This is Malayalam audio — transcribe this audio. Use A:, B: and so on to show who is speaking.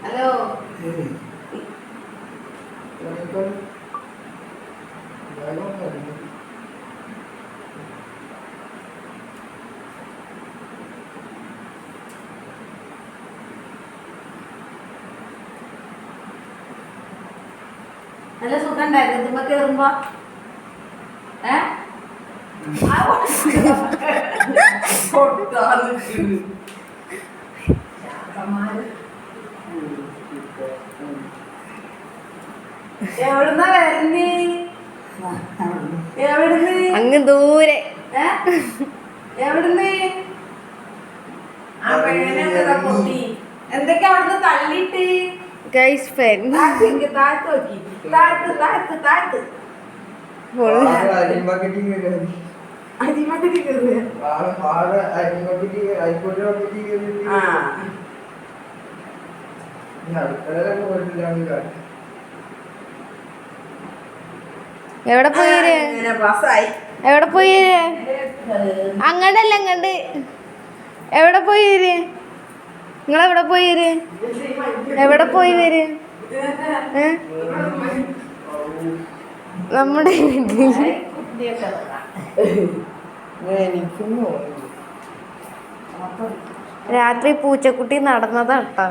A: ഹലോ നല്ല സുഖം ഉണ്ടായിരുന്നു തുമ്പ കേറുമ്പോ എവിടുന്നാ വരുന്നേ എവിടുന്ന്
B: അങ്ങ് ദൂരെ
A: എവിടുന്ന് ആ പേനൊക്കെ പൊട്ടി എന്തൊക്കെ അവിടുന്ന് തള്ളിട്ട്
B: ഗൈസ് ഫെൻ
A: താഴത്ത് നോക്കി താഴത്ത് താഴത്ത് താഴത്ത് അരിമക്കട്ടി കയറുക
B: എവിടെ പോയി എവിടെ പോയി അങ്ങണ്ടല്ല അങ്ങണ്ട് എവിടെ പോയി നിങ്ങളെവിടെ പോയി എവിടെ പോയി വര് നമ്മുടെ രാത്രി പൂച്ചക്കുട്ടി നടന്നതാ കേട്ടോ.